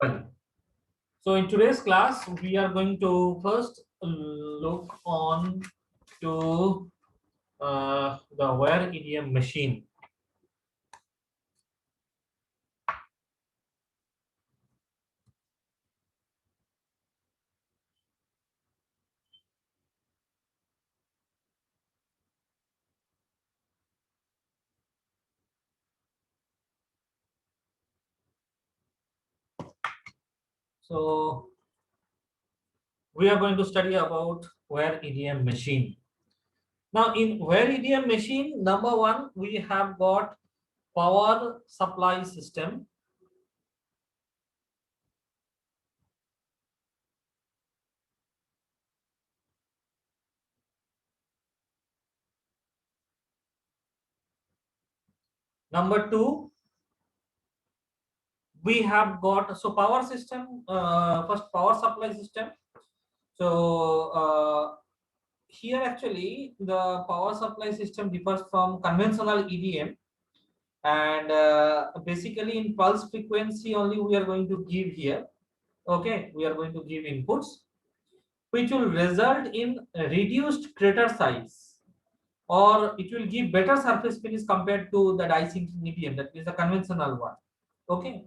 Well, so in today's class, we are going to first look on to the wire EDM machine. So we are going to study about wire EDM machine. Now in wire EDM machine, number one, we have got power supply system. Number two, we have got power system. First, power supply system. So here actually the power supply system differs from conventional EDM, and basically in pulse frequency only we are going to give here. Okay, we are going to give inputs which will result in reduced crater size, or it will give better surface finish compared to the die sinking EDM, that is the conventional one. Okay,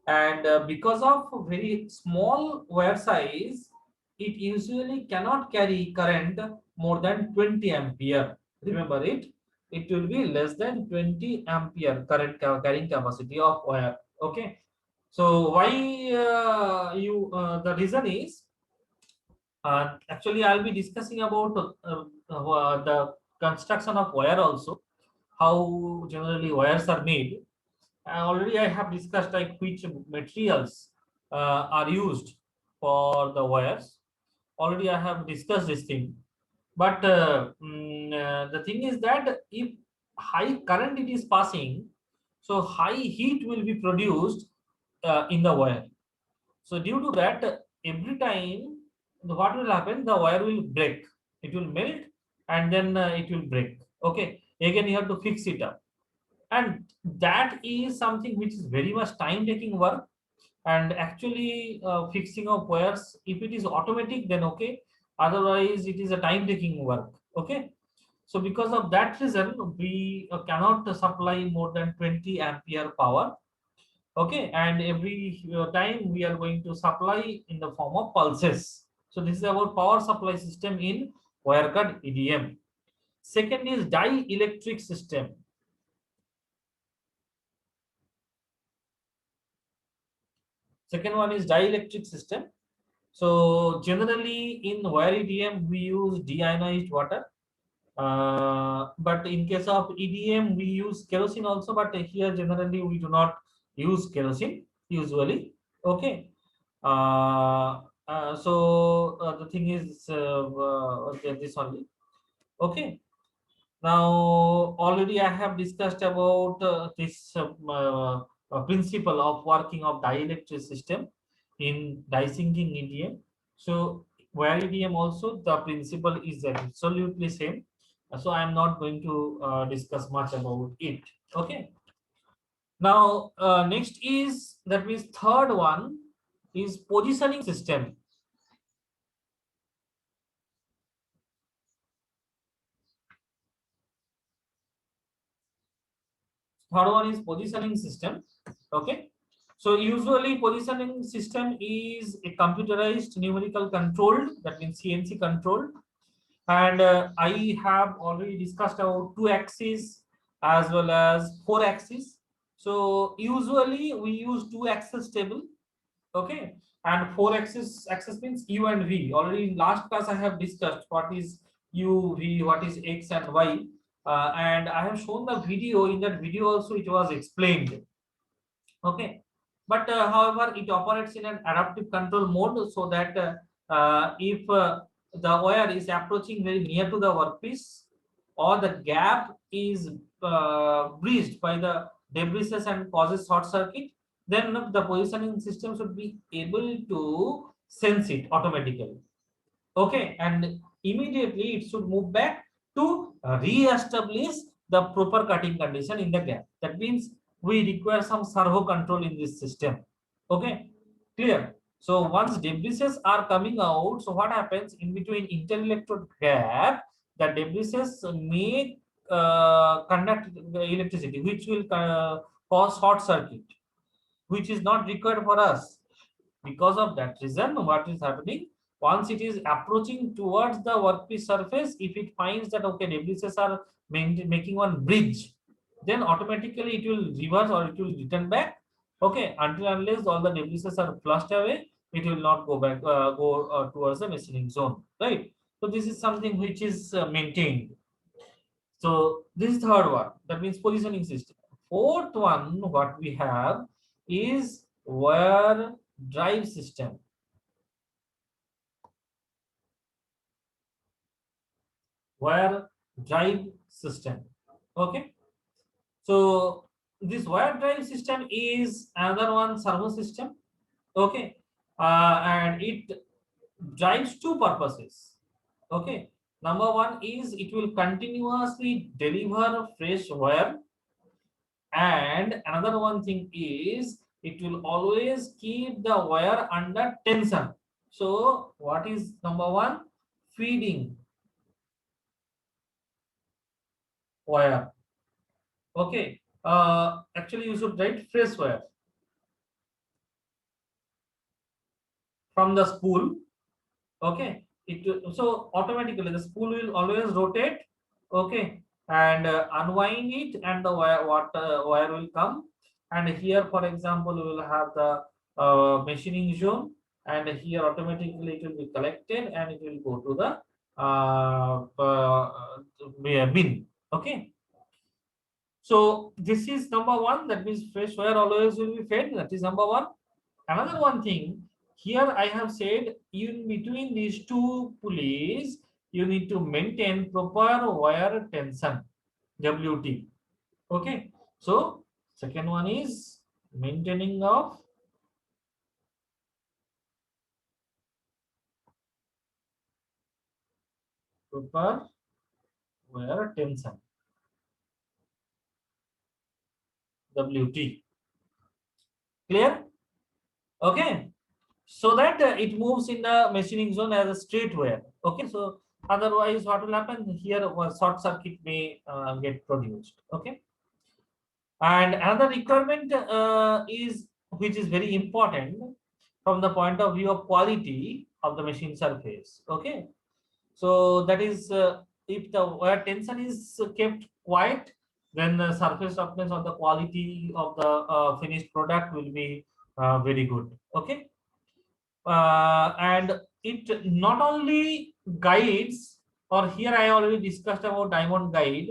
and because of very small wire size, it usually cannot carry current more than 20 ampere. Remember it will be less than 20 ampere current carrying capacity of wire. Okay, so why you the reason is, actually I'll be discussing about the construction of wire also, how generally wires are made. Already I have discussed like which materials are used for the wires. Already I have discussed this thing. But the thing is that if high current it is passing, so high heat will be produced in the wire. So due to that, every time what will happen, the wire will break. It will melt and then it will break. Okay. Again, you have to fix it up, and that is something which is very much time taking work. And actually fixing of wires, if it is automatic then okay, otherwise it is a time taking work. Okay, so because of that reason we cannot supply more than 20 ampere power. Okay, and every time we are going to supply in the form of pulses. So this is about power supply system in wire cut EDM. Second is dielectric system. Second one is dielectric system. So generally in wire EDM we use deionized water, but in case of EDM we use kerosene also. But here generally we do not use kerosene usually. Okay. The thing is okay, this only. Okay. Now, already I have discussed about this principle of working of dielectric system in die sinking EDM. So, wire EDM also the principle is absolutely same. So, I am not going to discuss much about it. Okay. Now, next is, that means third one is positioning system. Third one is positioning system. Okay. So usually positioning system is a computerized numerical controlled, that means CNC controlled. And I have already discussed about two axes as well as four axes. So usually we use two axis table. Okay. And four axis means U and V. Already in last class I have discussed what is U, V, what is X and Y. And I have shown the video. In that video also it was explained. Okay, but however it operates in an adaptive control mode, so that if the wire is approaching very near to the workpiece, or the gap is breached by the debris and causes short circuit, then the positioning system should be able to sense it automatically. Okay, and immediately it should move back to re-establish the proper cutting condition in the gap. That means we require some servo control in this system. Okay, Clear? So once debrices are coming out, so what happens in between interelectrode gap? The debrices may conduct the electricity, which will cause short circuit, which is not required for us. Because of that reason, what is happening? Once it is approaching towards the workpiece surface, if it finds that okay, debrices are making one bridge, then automatically it will reverse or it will return back. Okay, until unless all the debrices are flushed away, it will not go back, towards the machining zone, right? So this is something which is maintained. So this is third one. That means positioning system. Fourth one, what we have is wire drive system. Wire drive system. Okay. So this wire drive system is another one servo system. Okay. And it drives two purposes. Okay. Number one is it will continuously deliver fresh wire, and another one thing is it will always keep the wire under tension. So what is number one? Feeding wire. Okay. Actually you should write fresh wire from the spool. Okay, so automatically the spool will always rotate. Okay, and unwind it, and the wire will come. And here for example we will have the machining zone, and here automatically it will be collected and it will go to the bin. Okay, so this is number one, that means fresh wire always will be fed, that is number one. Another one thing, here I have said in between these two pulleys, you need to maintain proper wire tension, WT. Okay. So second one is maintaining of proper wire tension, WT. Clear? Okay. So that it moves in the machining zone as a straight wire. Okay. So otherwise what will happen here, a short circuit may get produced. Okay. And another requirement is, which is very important from the point of view of quality of the machine surface. Okay, so that is if the wire tension is kept quiet, then the surface roughness or the quality of the finished product will be very good. Okay, and it not only guides, or here I already discussed about diamond guide.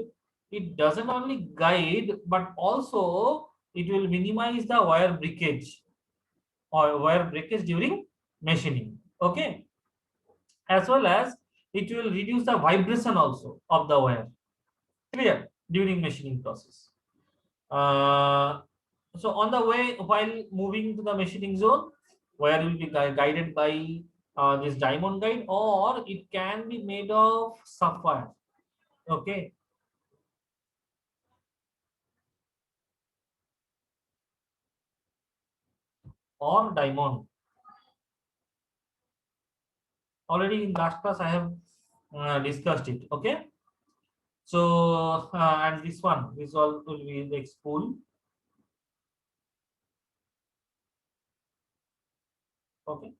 It doesn't only guide, but also it will minimize the wire breakage or wire breakage during machining. Okay, as well as it will reduce the vibration also of the wire. Clear? During machining process. Uh, so on the way, while moving to the machining zone, where will be guided by this diamond guide, or it can be made of sapphire. Okay, or diamond. Already in last class I have discussed it. Okay, so and this one, this all will be the spool. Okay,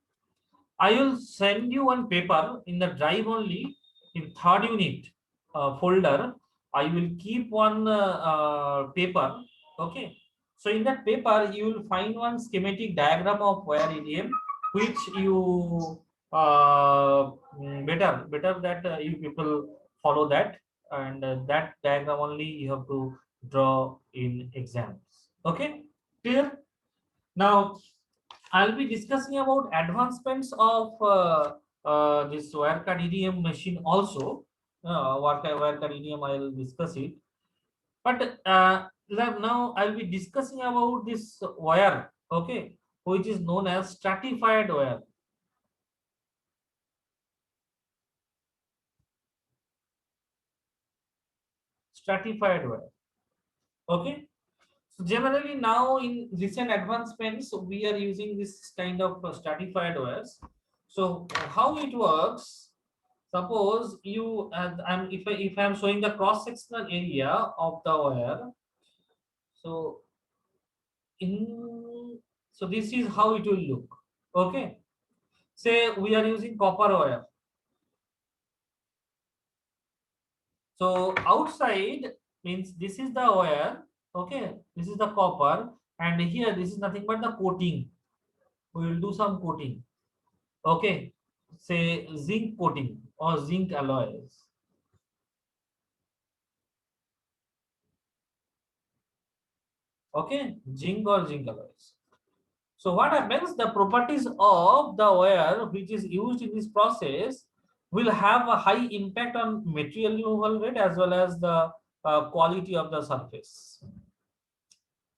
I will send you one paper in the drive only, in third unit folder. I will keep one paper. Okay. So in that paper, you will find one schematic diagram of wire EDM, which you better that you people follow that, and that diagram only you have to draw in exams. Okay. Clear? Now I'll be discussing about advancements of this Wirecard EDM machine also. Wirecard EDM, I'll discuss it. But now I'll be discussing about this wire, okay, which is known as stratified wire. Stratified wire. Okay. So generally now in recent advancements, we are using this kind of stratified wires. So how it works? Suppose you, if I am showing the cross sectional area of the wire. So in so this is how it will look. Okay. Say we are using copper wire. So outside means this is the wire. Okay, this is the copper, and here this is nothing but the coating. We will do some coating. Okay, say zinc coating or zinc alloys. Okay, zinc or zinc alloys. So what happens? The properties of the wire which is used in this process will have a high impact on material removal rate as well as the quality of the surface.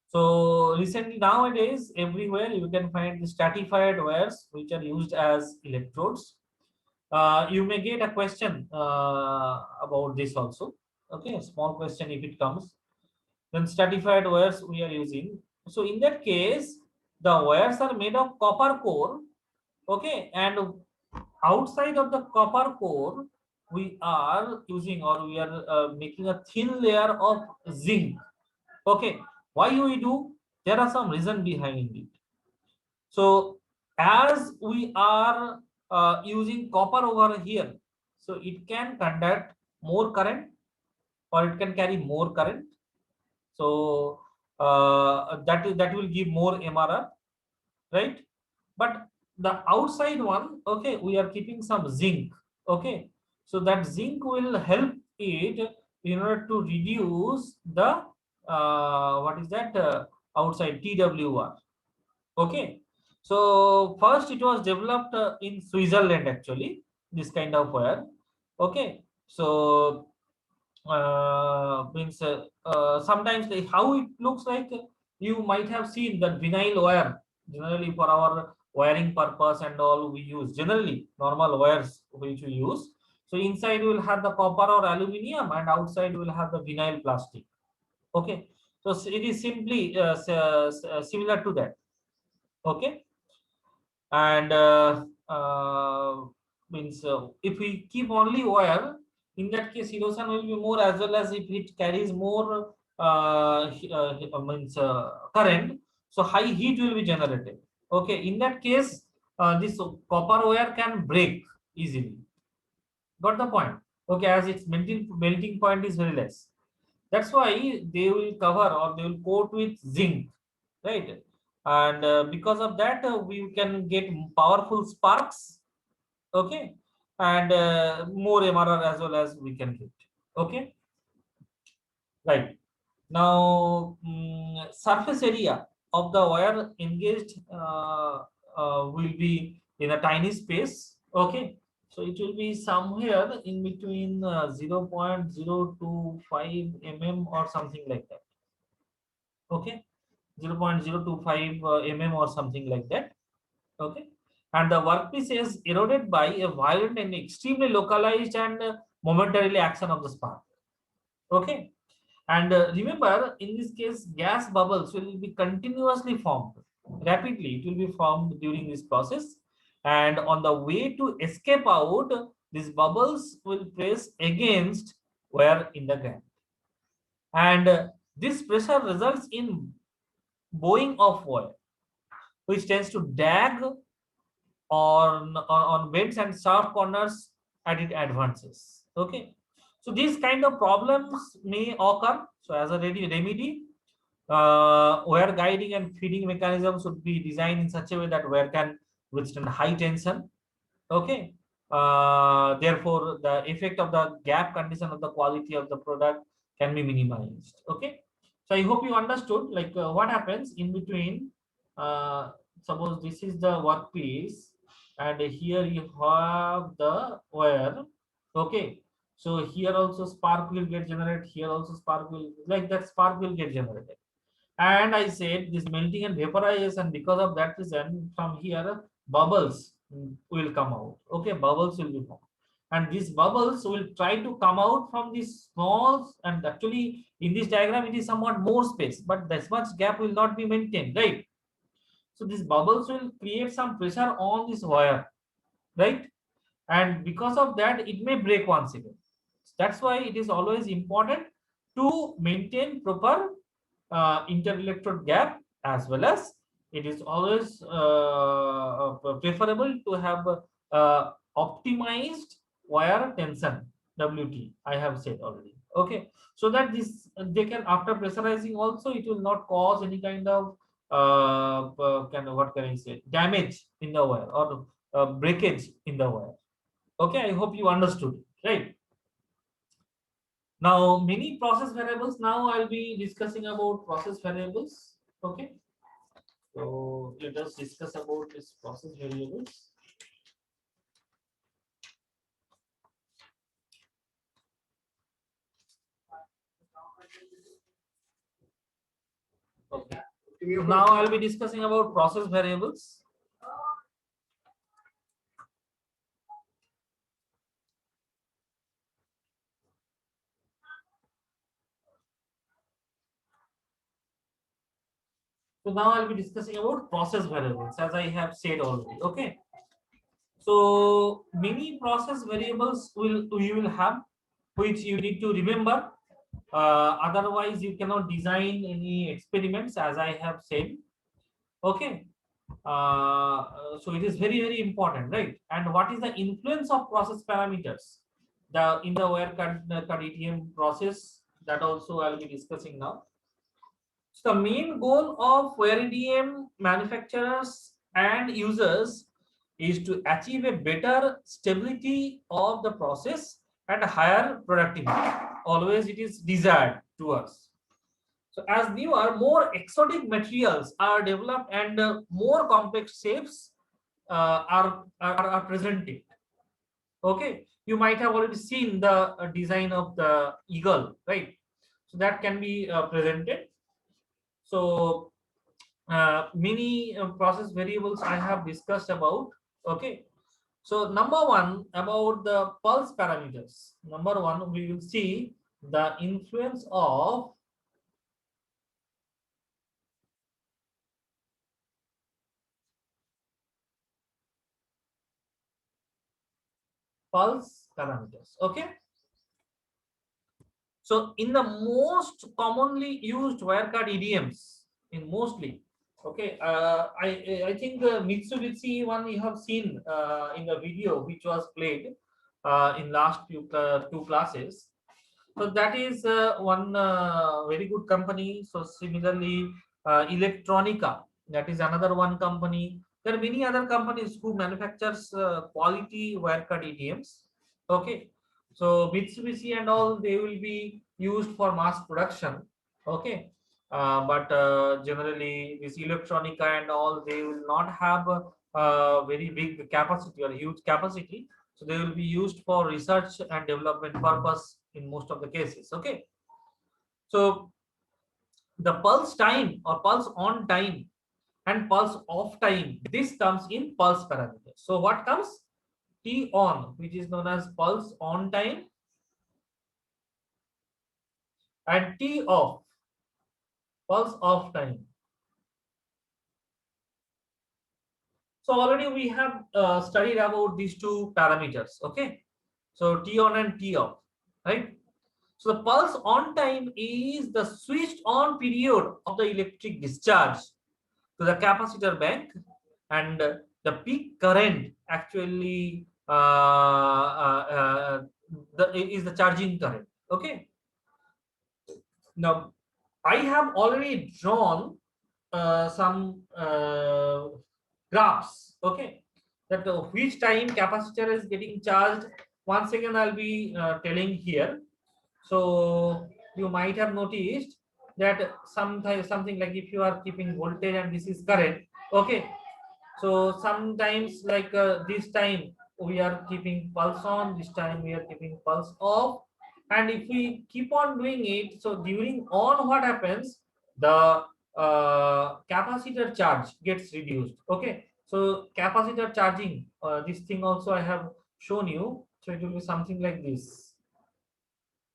So recently nowadays everywhere you can find the stratified wires which are used as electrodes. You may get a question about this also. Okay, a small question if it comes. Then stratified wires we are using. So in that case, the wires are made of copper core. Okay, and outside of the copper core, we are using or we are making a thin layer of zinc. Okay, why we do? There are some reason behind it. So as we are using copper over here, so it can conduct more current or it can carry more current. So that will give more MRR, right? But the outside one, okay, we are keeping some zinc. Okay, so that zinc will help it in order to reduce the what is that outside TWR. Okay, so first it was developed in Switzerland actually, this kind of wire. Okay, so means sometimes how it looks like, you might have seen that vinyl wire generally for our wiring purpose and all we use generally normal wires which we use. So inside will have the copper or aluminium and outside will have the vinyl plastic. Okay, so it is simply similar to that. Okay, and means if we keep only wire, in that case erosion will be more as well as if it carries more means current, so high heat will be generated. Okay, in that case this copper wire can break easily. Got the point? Okay, as its melting point is very less, that's why they will cover or they will coat with zinc, right? And because of that, we can get powerful sparks. Okay, and more MRR as well as we can get. Okay, right. Now surface area of the wire engaged will be in a tiny space. Okay, so it will be somewhere in between 0.025 mm or something like that. Okay, 0.025 mm or something like that. Okay, and the workpiece is eroded by a violent and extremely localized and momentarily action of the spark. Okay, and remember in this case gas bubbles will be continuously formed rapidly. It will be formed during this process, and on the way to escape out, these bubbles will press against wire in the ground, and this pressure results in bowing of wire, which tends to drag on bends and sharp corners as it advances. Okay, so these kind of problems may occur. So as a remedy, wire guiding and feeding mechanism should be designed in such a way that wire can withstand high tension. Okay, therefore the effect of the gap condition of the quality of the product can be minimized. Okay, so I hope you understood like what happens in between. Suppose this is the workpiece and here you have the wire. Okay, so here also spark will get generated, here also spark will, like that spark will get generated. And I said this melting and vaporization, because of that reason from here bubbles will come out. Okay, bubbles will be formed. and these bubbles will try to come out from these small, and actually in this diagram it is somewhat more space, but this much gap will not be maintained, right? So these bubbles will create some pressure on this wire, right? And because of that it may break once again. That's why it is always important to maintain proper interelectrode gap, as well as it is always preferable to have optimized wire tension, WT, I have said already. Okay, so that this they can, after pressurizing also, it will not cause any kind of kind of, what can I say, damage in the wire, or breakage in the wire. Okay, I hope you understood, right? Now, many process variables. Now I'll be discussing about process variables. Okay, so let us discuss about this process variables. Okay. Now I'll be discussing about process variables. So now I'll be discussing about process variables, as I have said already. Okay. So many process variables you will have, which you need to remember. Otherwise, you cannot design any experiments, as I have said. Okay. So it is very important, right? And what is the influence of process parameters in the wire cut ETM process, that also I'll be discussing now. So the main goal of wire EDM manufacturers and users is to achieve a better stability of the process and higher productivity. Always it is desired to us. So as newer, more exotic materials are developed, and more complex shapes are presented. Okay, you might have already seen the design of the eagle, right? So that can be presented. So many process variables I have discussed about. Okay, so number one, about the pulse parameters. Number one, we will see the influence of pulse parameters. Okay, so in the most commonly used wirecard EDMs, in mostly, okay, I think the Mitsubishi one you have seen in the video which was played in last few two classes. So that is one very good company. So similarly, Electronica, that is another one company. There are many other companies who manufactures quality wirecard EDMs. Okay, so Mitsubishi and all, they will be used for mass production. Okay, but generally this Electronica and all, they will not have a very big capacity or huge capacity, so they will be used for research and development purpose in most of the cases. Okay, so the pulse time or pulse on time and pulse off time, this comes in pulse parameters. So what comes? T on, which is known as pulse on time, and T off, pulse off time. So already we have studied about these two parameters. Okay, so T on and T off, right? So the pulse on time is the switched on period of the electric discharge to the capacitor bank, and the peak current actually is the charging current. Okay. Now I have already drawn some graphs. Okay, that which time capacitor is getting charged. Once again, I'll be telling here. So you might have noticed that something like, if you are keeping voltage and this is current. Okay, so sometimes like this time we are keeping pulse on, this time we are keeping pulse off, and if we keep on doing it, so during on, what happens? The capacitor charge gets reduced. Okay, so capacitor charging, this thing also I have shown you. So it will be something like this.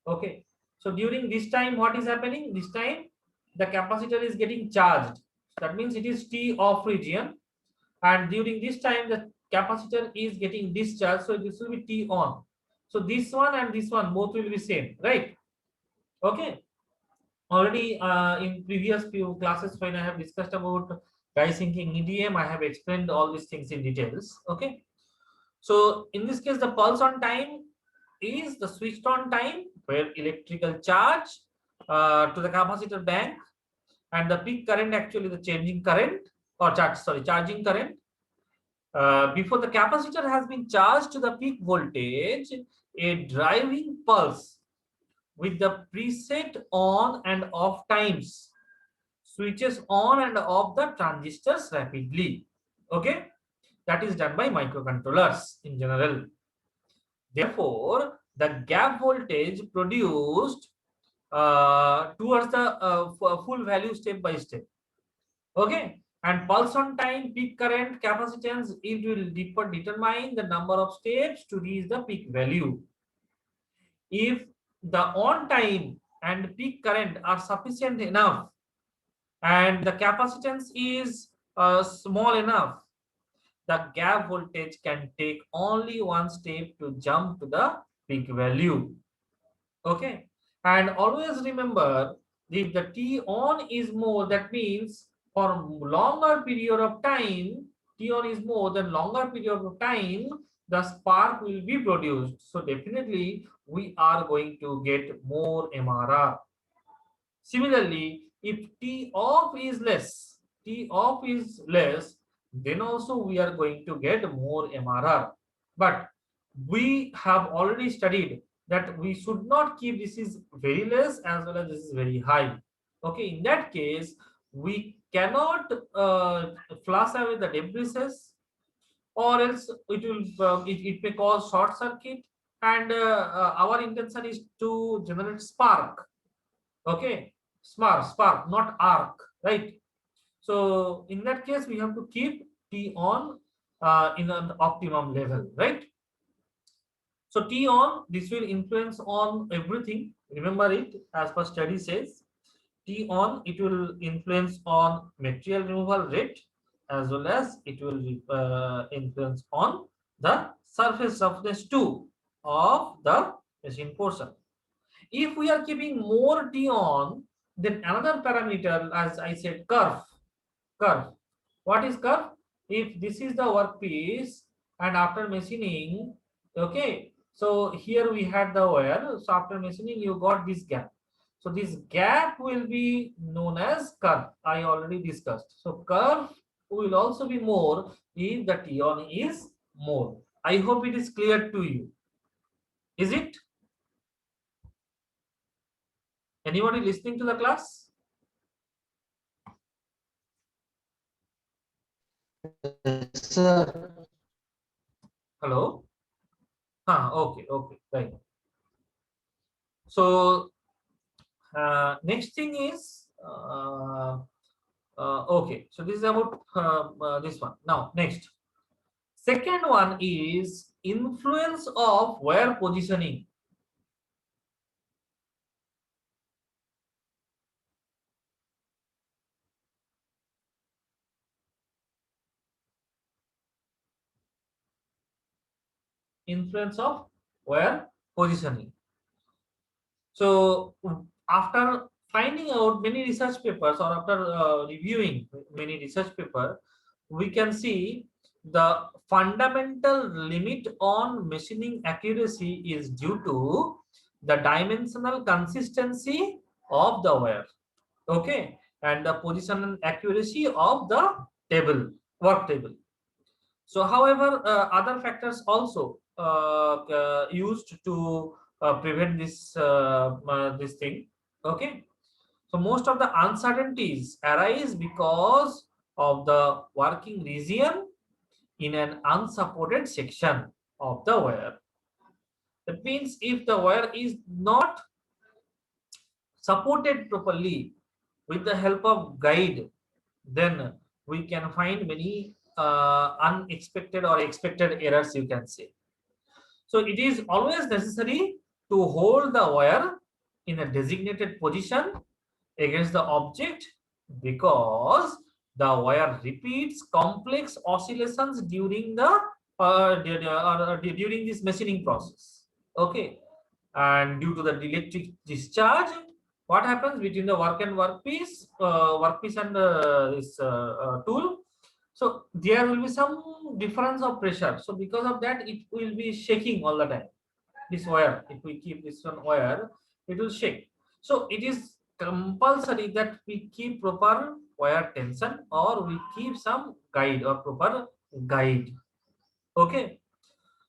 Okay. So during this time, what is happening? This time the capacitor is getting charged. That means it is T off region, and during this time the capacitor is getting discharged. So this will be T on. So this one and this one both will be same, right? Okay. Already in previous few classes when I have discussed about dye sinking EDM, I have explained all these things in details. Okay. So in this case, the pulse on time is the switched on time where electrical charge to the capacitor bank, and the peak current actually the changing current or charging current. Before the capacitor has been charged to the peak voltage, a driving pulse with the preset on and off times switches on and off the transistors rapidly. Okay, that is done by microcontrollers in general. Therefore, the gap voltage produced towards the full value step by step. Okay, and pulse on time, peak current, capacitance, it will determine the number of steps to reach the peak value. If the on time and peak current are sufficient enough and the capacitance is small enough, the gap voltage can take only one step to jump to the peak value. Okay, and always remember, if the T on is more, that means for longer period of time, T on is more than longer period of time, the spark will be produced. So definitely we are going to get more MRR. Similarly, if T off is less, T off is less, then also we are going to get more MRR. But we have already studied that we should not keep this is very less as well as this is very high. Okay, in that case, we cannot flush away the debris, or else it may cause short circuit, and our intention is to generate spark. Okay, spark, not arc, right? So in that case, we have to keep T on in an optimum level, right? So T on, this will influence on everything. Remember it, as per study says, T on, it will influence on material removal rate, as well as it will influence on the surface roughness too of the machine portion. If we are keeping more T on, then another parameter, as I said, curve. Curve. What is curve? If this is the workpiece and after machining, okay, so here we had the wire. So after machining, you got this gap. So this gap will be known as curve. I already discussed. So curve will also be more if the T on is more. I hope it is clear to you. Is it? Anybody listening to the class? Sir, Hello? Okay, okay, right. So next thing is okay. So this is about this one. Now next, second one is influence of wire positioning. Influence of wire positioning. So after finding out many research papers, or after reviewing many research paper, we can see the fundamental limit on machining accuracy is due to the dimensional consistency of the wire. Okay, and the positional accuracy of the table, work table. So, however, other factors also used to prevent this thing. Okay, so most of the uncertainties arise because of the working region in an unsupported section of the wire. That means if the wire is not supported properly with the help of guide, then we can find many unexpected or expected errors, you can say. So it is always necessary to hold the wire in a designated position against the object because the wire repeats complex oscillations during the during this machining process. Okay, and due to the electric discharge, what happens between the workpiece and this tool? So there will be some difference of pressure. So because of that, it will be shaking all the time. This wire, if we keep this one wire, it will shake. So it is compulsory that we keep proper wire tension or we keep some guide or proper guide. Okay,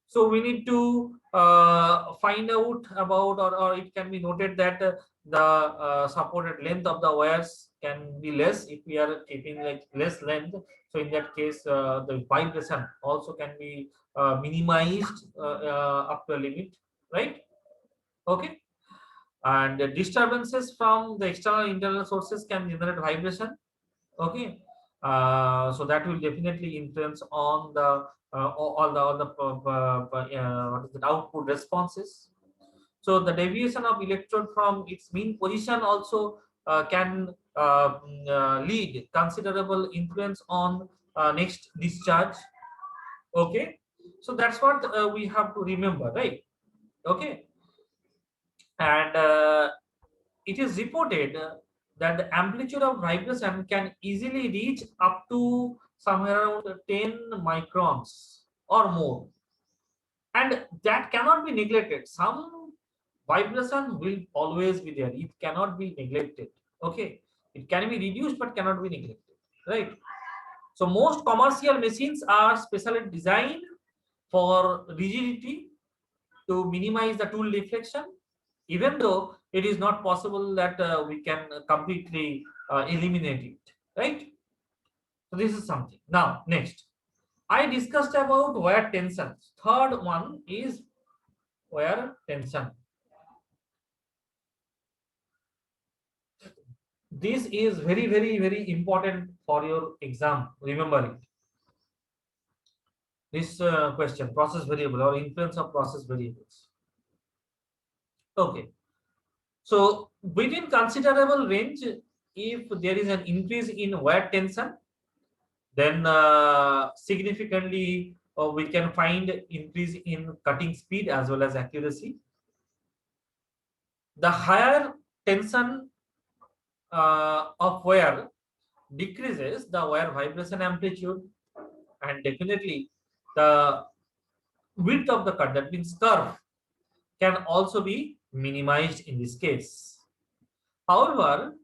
so we need to find out about, or it can be noted that the supported length of the wires can be less if we are keeping like less length. So in that case, the vibration also can be minimized up to a limit, right? Okay, and the disturbances from the external internal sources can generate vibration. Okay, so that will definitely influence on the what is it, output responses. So the deviation of electrode from its mean position also can lead considerable influence on next discharge. Okay, so that's what we have to remember, right? Okay, and it is reported that the amplitude of vibration can easily reach up to somewhere around 10 microns or more, and that cannot be neglected. Some vibration will always be there, it cannot be neglected. Okay, it can be reduced but cannot be neglected, right? So most commercial machines are specially designed for rigidity to minimize the tool deflection, even though it is not possible that we can completely eliminate it, right? So this is something. Now, next, I discussed about wire tension. Third one is wire tension. This is very, very, very important for your exam. Remember it. This question, process variable or influence of process variables. Okay. So within considerable range, if there is an increase in wire tension, then significantly we can find increase in cutting speed as well as accuracy. The higher tension of wire decreases the wire vibration amplitude, and definitely the width of the cut, that means curve, can also be minimized in this case. However,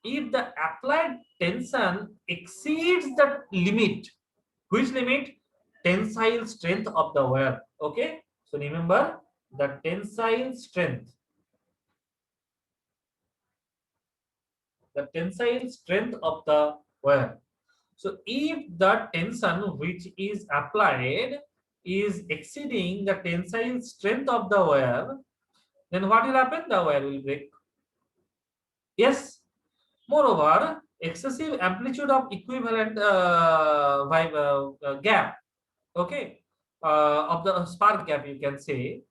if the applied tension exceeds the limit, which limit? Tensile strength of the wire. Okay, so remember the tensile strength. The tensile strength of the wire. So if the tension which is applied is exceeding the tensile strength of the wire, then what will happen? The wire will break. Yes. Moreover, excessive amplitude of equivalent gap, okay, of the spark gap, you can say,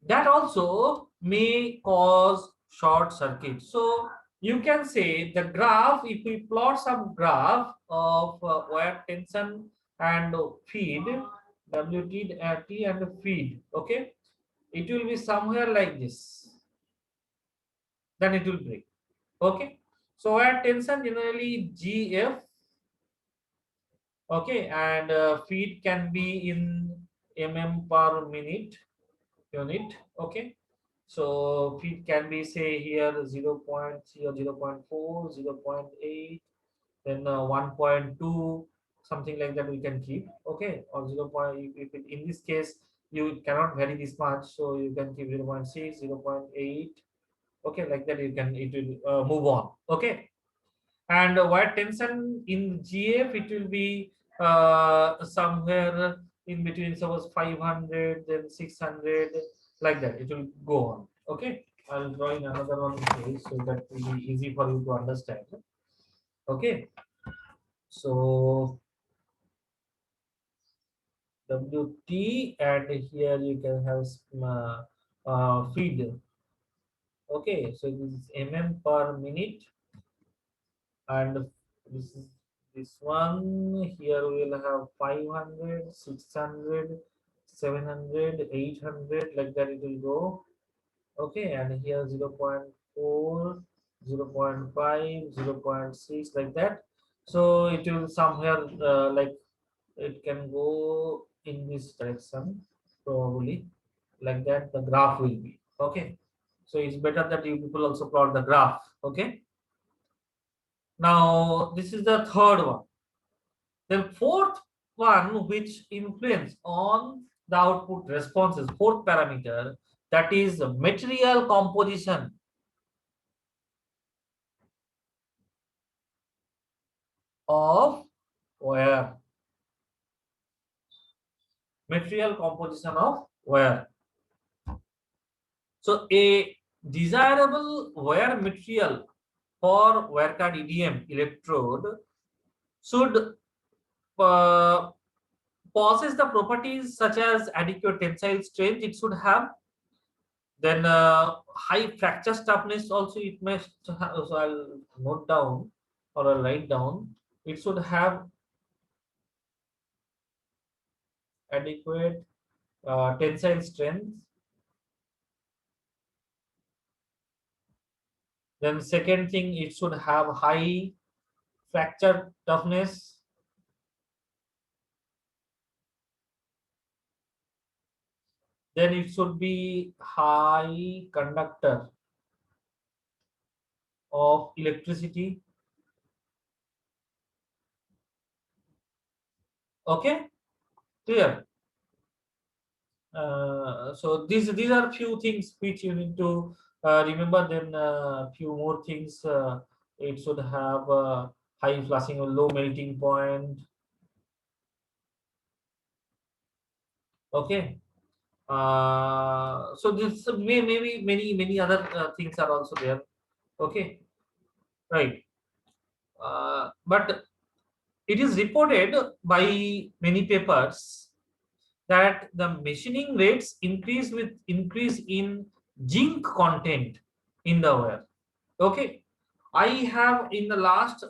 that also may cause short circuit. So you can say the graph, if we plot some graph of wire tension and feed, WT T and feed, okay, it will be somewhere like this, then it will break. Okay, so wire tension generally GF, okay, and feed can be in per minute unit. Okay, so feed can be say here 0.3 or 0.4, 0.8, then 1.2, something like that we can keep. Okay, or 0. If it, in this case you cannot vary this much, so you can keep 0.6, 0.8. Okay, like that you can, it will move on. Okay, and wire tension in GF, it will be somewhere in between, suppose 500, then 600, like that it will go on. Okay, I'll draw in another one here so that will be easy for you to understand. Okay, so WT, and here you can have feed. Okay, so this is per minute, and this is this one here we will have 500, 600, 700, 800, like that it will go. Okay, and here 0 0.4, 0 0.5, 0 0.6, like that. So it will somewhere like it can go in this direction, probably like that the graph will be. Okay, so it's better that you people also plot the graph. Okay, now this is the third one. Then fourth one, which influence on the output responses, fourth parameter, that is material composition of wire. Material composition of wire. So a desirable wire material for wirecard EDM electrode should uh, possess the properties such as adequate tensile strength. It should have then high fracture toughness also. It must have, so I'll note down or I'll write down. It should have adequate tensile strength. Then second thing, it should have high fracture toughness. Then it should be high conductor of electricity. Okay, clear. So these are few things which you need to remember. Then few more things. It should have high flushing or low melting point. Okay. So this maybe many other things are also there. Okay, right. But it is reported by many papers that the machining rates increase with increase in zinc content in the wire. Okay, I have in the last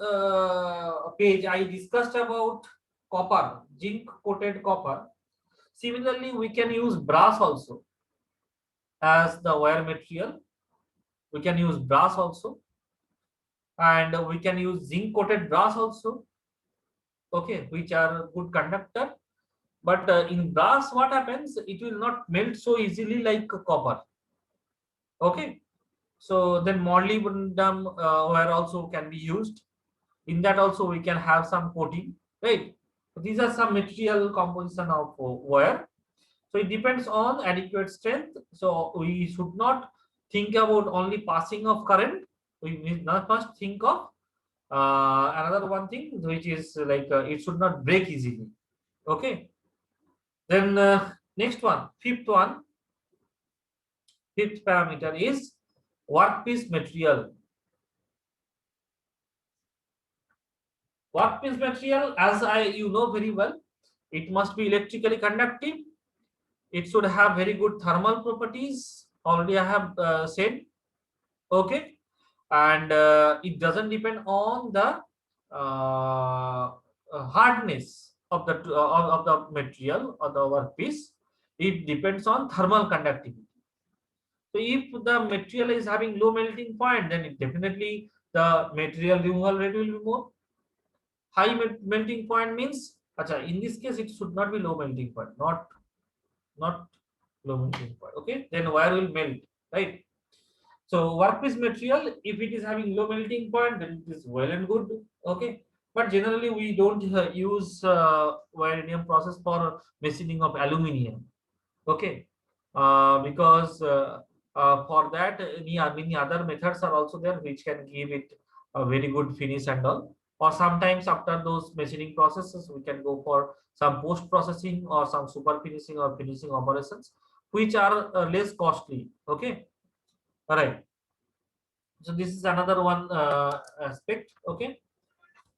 page I discussed about copper, zinc coated copper. Similarly, we can use brass also as the wire material. We can use brass also, and we can use zinc coated brass also. Okay, which are good conductor. But in brass, what happens? It will not melt so easily like copper. Okay, so then molybdenum wire also can be used. In that also we can have some coating, right? So these are some material composition of wire. So it depends on adequate strength. So we should not think about only passing of current. We not must think of another one thing, which is like it should not break easily. Okay. Then next one, fifth parameter is workpiece material. Workpiece material, as you know very well, it must be electrically conductive. It should have very good thermal properties. Already I have said. Okay, and it doesn't depend on the hardness of the material or the workpiece. It depends on thermal conductivity. So if the material is having low melting point, then it definitely the material removal rate will be more. High melting point means, acha, in this case it should not be low melting point, not low melting point. Okay, then wire will melt, right? So workpiece material, if it is having low melting point, then it is well and good. Okay, but generally we don't use wire process for machining of aluminium. Okay, because for that many other methods are also there which can give it a very good finish and all. Or sometimes after those machining processes, we can go for some post processing or some super finishing or finishing operations, which are less costly. Okay, all right. So this is another one aspect. Okay.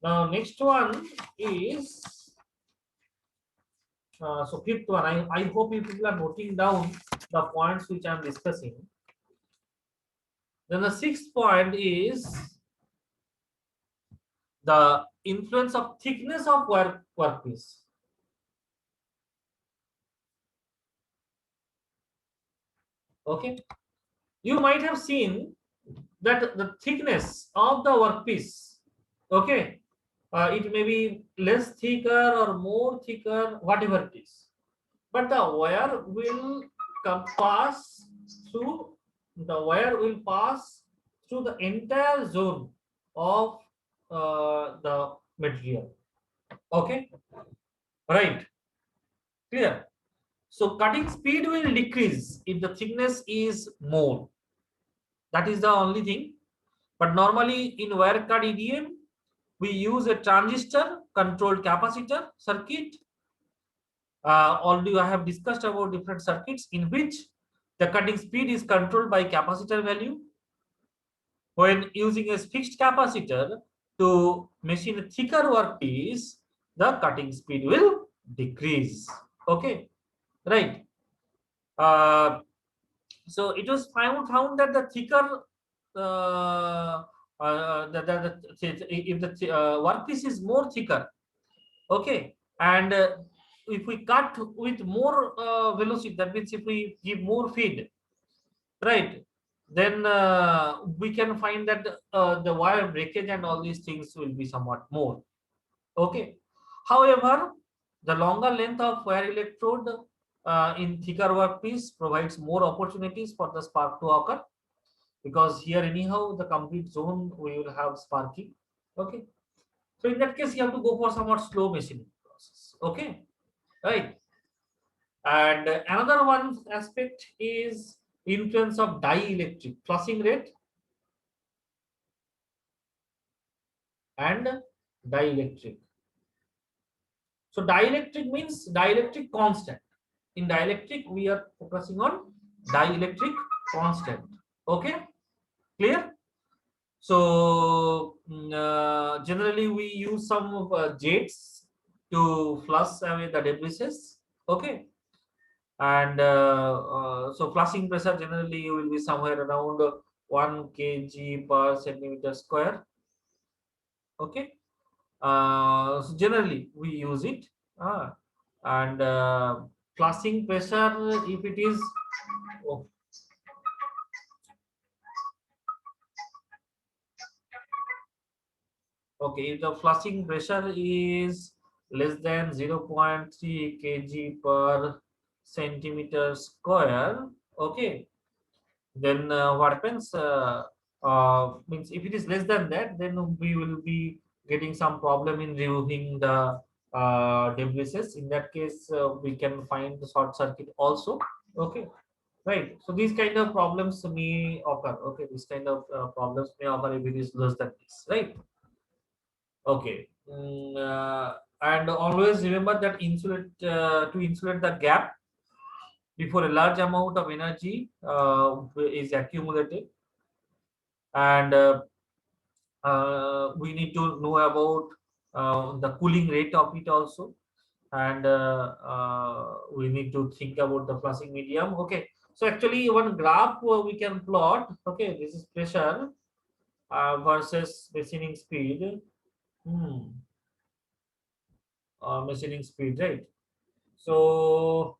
Now next one is So fifth one, I hope you people are noting down the points which I am discussing. Then the sixth point is the influence of thickness of workpiece. Okay, you might have seen that the thickness of the workpiece, okay, it may be less thicker or more thicker, whatever it is, but the wire will pass through, the wire will pass through the entire zone of the material. Okay, right, clear. So cutting speed will decrease if the thickness is more. That is the only thing. But normally in wire cut EDM, we use a transistor controlled capacitor circuit. Already I have discussed about different circuits in which the cutting speed is controlled by capacitor value. When using a fixed capacitor to machine a thicker workpiece, the cutting speed will decrease. Okay, right. Uh, so it was found that the thicker if the workpiece is more thicker, okay, and if we cut with more velocity, that means if we give more feed, right, then we can find that the wire breakage and all these things will be somewhat more. Okay, however, the longer length of wire electrode in thicker workpiece provides more opportunities for the spark to occur, because here anyhow the complete zone we will have sparking. Okay, so in that case you have to go for somewhat slow machining process. Okay, right. And another one aspect is influence of dielectric flushing rate and dielectric. So dielectric means dielectric constant. In dielectric we are focusing on dielectric constant. Okay, clear. So generally we use some of jets to flush away the debris. Okay, and so flushing pressure generally will be somewhere around 1 kg per centimeter square. Okay, so generally we use it, and flushing pressure, if it is, oh, okay, if the flushing pressure is less than 0.3 kg per centimeter square, okay, then what happens, means if it is less than that, then we will be getting some problem in removing the debris. In that case we can find the short circuit also. Okay, right. So these kind of problems may occur. Okay, this kind of problems may occur if it is less than this, right? Okay. And always remember that to insulate the gap before a large amount of energy is accumulated, and we need to know about the cooling rate of it also, and we need to think about the flushing medium. Okay, so actually one graph we can plot. Okay, this is pressure versus machining speed. Hmm. Machining speed, right? So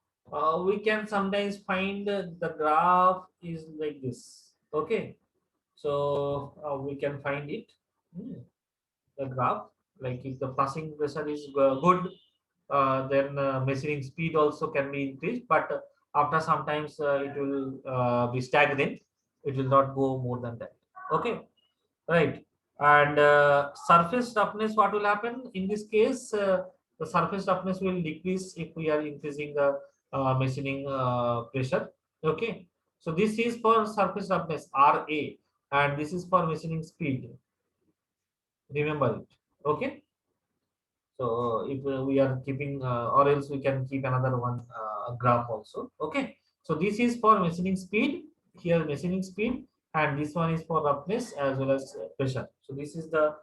we can sometimes find the graph is like this. Okay, so we can find it. Hmm. The graph, like if the passing pressure is good, then measuring speed also can be increased, but after sometimes it will be stagnant, it will not go more than that. Okay, right. And surface roughness, what will happen in this case, the surface roughness will decrease if we are increasing the machining pressure. Okay, so this is for surface roughness, Ra, and this is for machining speed, remember it. Okay, so if we are keeping, or else we can keep another one graph also. Okay, so this is for machining speed, here machining speed, and this one is for roughness as well as pressure. So this is the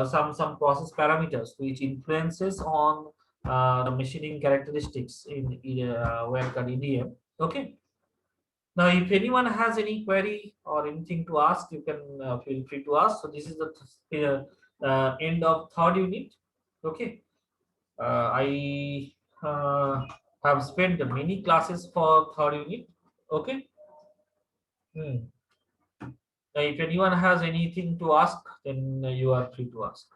some process parameters which influences on the machining characteristics in WebCAD EDM. Okay. Now, if anyone has any query or anything to ask, you can feel free to ask. So this is the end of third unit. Okay. I have spent many classes for third unit. Okay. Hmm. Now, if anyone has anything to ask, then you are free to ask.